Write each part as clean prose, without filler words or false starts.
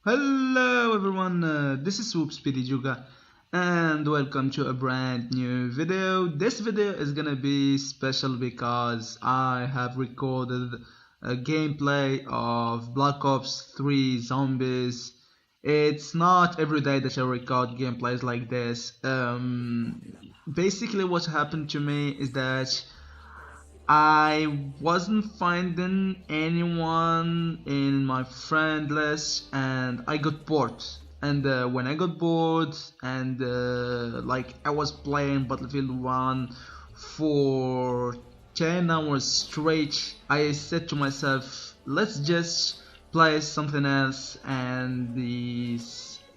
Hello everyone, this is Swoop Juga and welcome to a brand new video. This video is gonna be special because I have recorded a gameplay of Black Ops 3 Zombies. It's not every day that I record gameplays like this. Basically what happened to me is that I wasn't finding anyone in my friend list and I got bored. And when I got bored and like I was playing Battlefield 1 for 10 hours straight, I said to myself, let's just play something else. And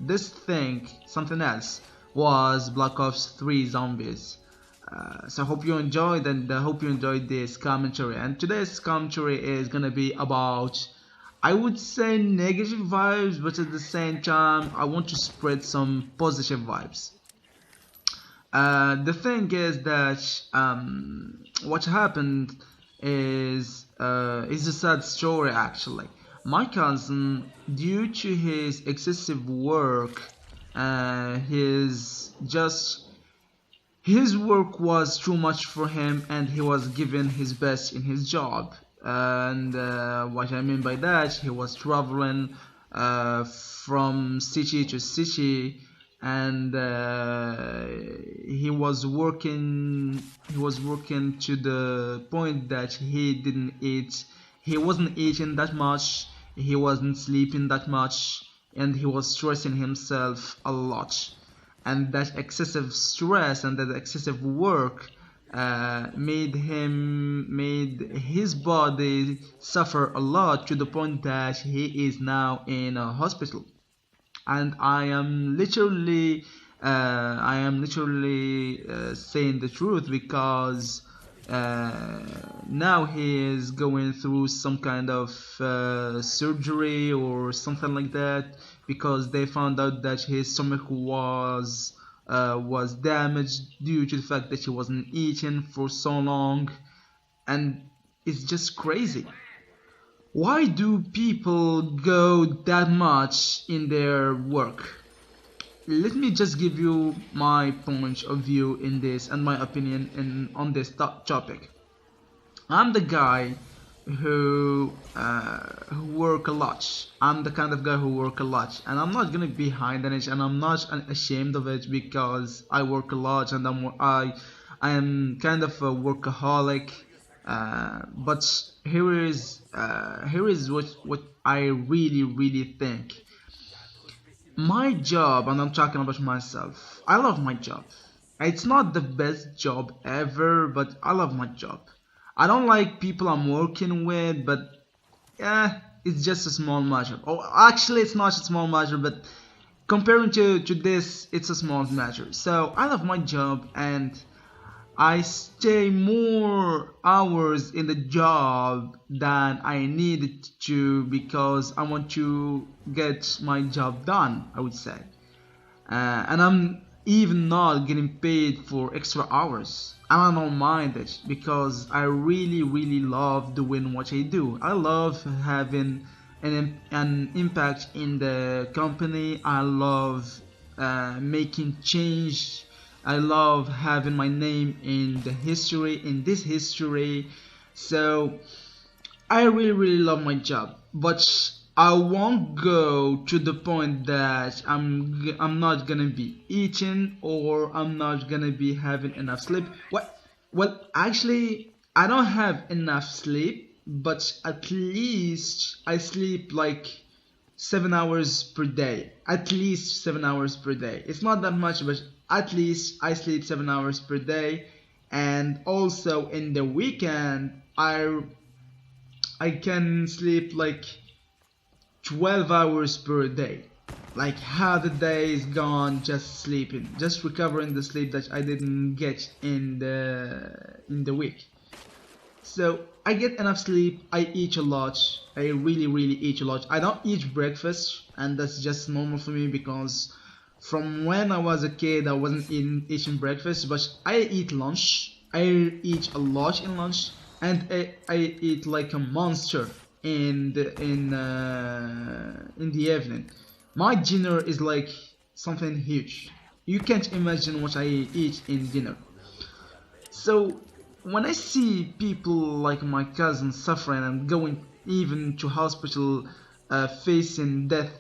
this thing, something else, was Black Ops 3 Zombies. So I hope you enjoyed, and I hope you enjoyed this commentary. And today's commentary is gonna be about, I would say, negative vibes, but at the same time I want to spread some positive vibes. The thing is that what happened is a sad story actually. My cousin, due to his excessive work, his work was too much for him and he was giving his best in his job. And what I mean by that, he was traveling from city to city, and he was working to the point that he wasn't eating that much, he wasn't sleeping that much, and he was stressing himself a lot. And that excessive stress and that excessive work made his body suffer a lot, to the point that he is now in a hospital. And I am literally saying the truth, because now he is going through some kind of surgery or something like that, because they found out that his stomach was damaged due to the fact that he wasn't eating for so long. And it's just crazy. Why do people go that much in their work? Let me just give you my point of view in this and my opinion on this topic. I'm the guy who work a lot. I'm the kind of guy who work a lot, and I'm not gonna be hiding it, and I'm not ashamed of it, because I work a lot and I am kind of a workaholic. But here is what I really think. My job, and I'm talking about myself, I love my job. It's not the best job ever, but I love my job. I don't like people I'm working with, but it's just a small matter. Oh, actually, it's not a small matter, but comparing to this, it's a small matter. So I love my job, and I stay more hours in the job than I needed to, because I want to get my job done, I would say. And I'm even not getting paid for extra hours. I don't mind it, because I really love doing what I do. I love having an impact in the company. I love making change. I love having my name in this history. So I really love my job, but I won't go to the point that I'm not gonna be eating, or I'm not gonna be having enough sleep. What? Well, actually, I don't have enough sleep, but at least I sleep like 7 hours per day. At least 7 hours per day. It's not that much, but at least I sleep 7 hours per day. And also in the weekend, I can sleep like 12 hours per day. Like half the day is gone just sleeping, just recovering the sleep that I didn't get in the week. So I get enough sleep, I eat a lot, I really eat a lot. I don't eat breakfast, and that's just normal for me, because from when I was a kid I wasn't eating breakfast, but I eat lunch. I eat a lot in lunch, and I eat like a monster in the evening. My dinner is like something huge. You can't imagine what I eat in dinner. So when I see people like my cousin suffering and going even to hospital facing death,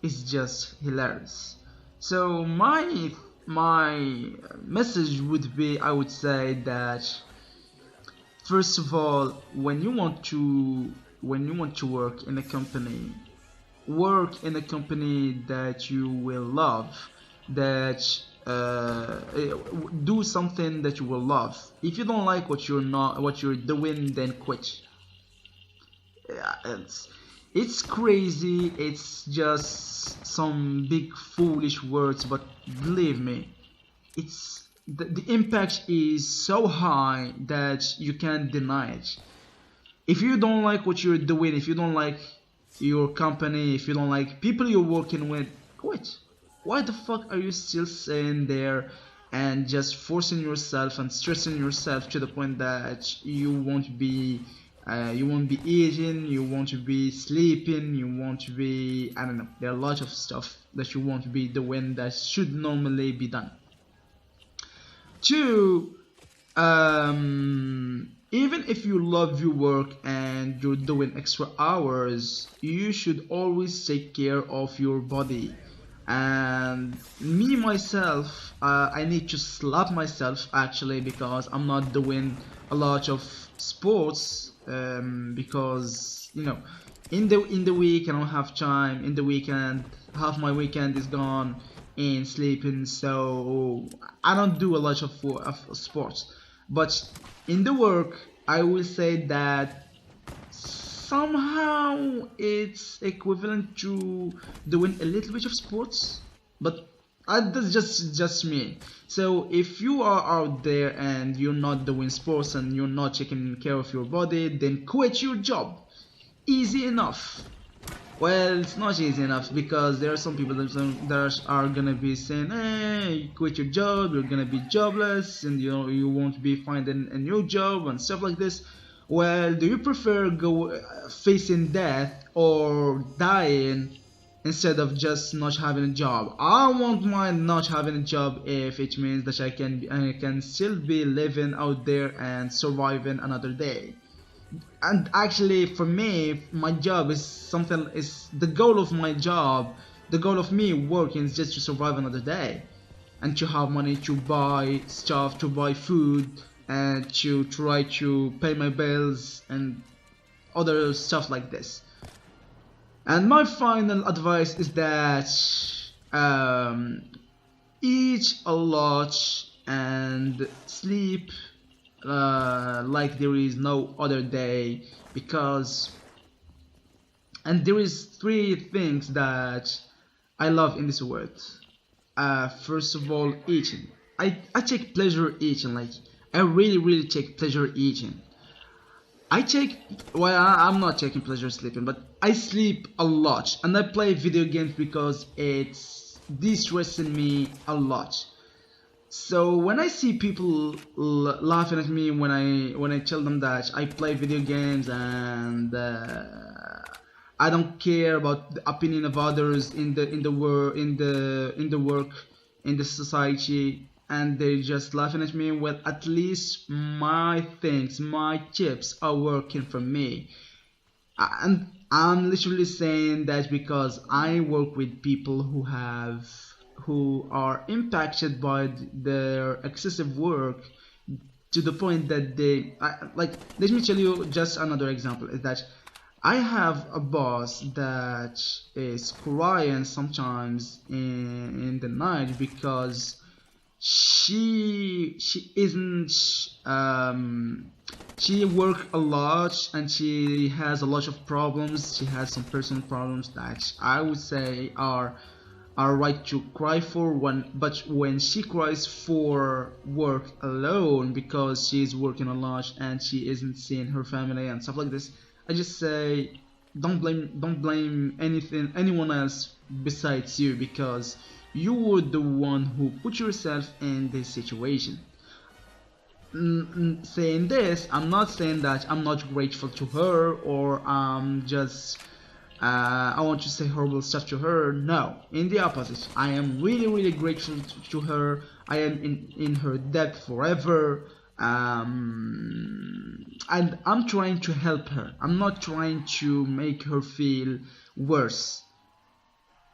it's just hilarious. So my message would be, I would say that first of all, when you want to work in a company that you will love, that do something that you will love. If you don't like what you're doing, then quit. Yeah, it's crazy. It's just some big foolish words, but believe me, the impact is so high that you can't deny it. If you don't like what you're doing, if you don't like your company, if you don't like people you're working with, quit. Why the fuck are you still sitting there and just forcing yourself and stressing yourself to the point that you won't be eating, you won't be sleeping, you won't be, I don't know, there are a lot of stuff that you won't be doing that should normally be done. Two, even if you love your work and you're doing extra hours, you should always take care of your body. And me myself, I need to slap myself actually because I'm not doing a lot of sports, because in the week I don't have time. In the weekend, half my weekend is gone in sleeping, so I don't do a lot of sports. But in the work, I will say that somehow it's equivalent to doing a little bit of sports, but that's just me. So if you are out there and you're not doing sports and you're not taking care of your body, then quit your job. Easy enough. Well, it's not easy enough because there are some people that are gonna be saying, "Hey, you quit your job, you're gonna be jobless, and you won't be finding a new job and stuff like this." Well, do you prefer go facing death or dying instead of just not having a job? I won't mind not having a job if it means that I can still be living out there and surviving another day. And actually for me, my job is the goal of my job. The goal of me working is just to survive another day and to have money to buy stuff, to buy food, and to try to pay my bills and other stuff like this. And my final advice is that um, eat a lot and sleep like there is no other day, because and there is three things that I love in this world. First of all, eating. I take pleasure eating. Like I really take pleasure eating. I take well, I'm not taking pleasure sleeping, but I sleep a lot and I play video games because it's de-stressing me a lot. So when I see people laughing at me when I tell them that I play video games and I don't care about the opinion of others in the work in the society, and they're just laughing at me, well, at least my tips are working for me. And I'm literally saying that because I work with people who are impacted by their excessive work to the point that like, let me tell you just another example is that I have a boss that is crying sometimes in the night because she isn't she work a lot and she has a lot of problems. She has some personal problems that I would say are right to cry for one, but when she cries for work alone because she's working a lot and she isn't seeing her family and stuff like this, I just say don't blame anyone else besides you, because you were the one who put yourself in this situation. Saying this, I'm not saying that I'm not grateful to her or I'm just I want to say horrible stuff to her. No, in the opposite. I am really, really grateful to her. I am in her debt forever. And I'm trying to help her. I'm not trying to make her feel worse.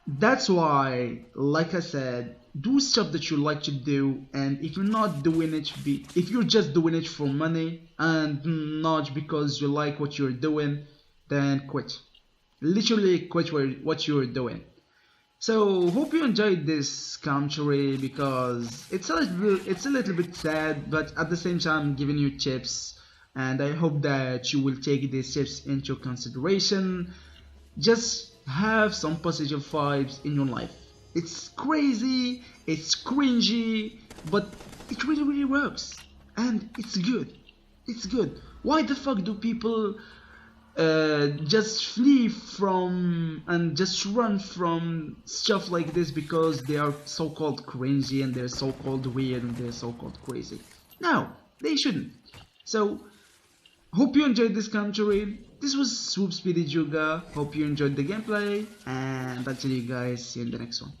That's why, like I said, do stuff that you like to do, and if you're not doing it, if you're just doing it for money and not because you like what you're doing, then quit. Literally quit what you're doing. So hope you enjoyed this commentary because it's a little bit sad, but at the same time I'm giving you tips, and I hope that you will take these tips into consideration. Just have some positive vibes in your life. It's crazy, it's cringy, but it really really works, and it's good. It's good. Why the fuck do people just flee from and just run from stuff like this because they are so-called cringy and they're so-called weird and they're so-called crazy? No, they shouldn't. So hope you enjoyed this commentary. This was Swoop Speedy Juga. Hope you enjoyed the gameplay, and I'll tell you guys see you in the next one.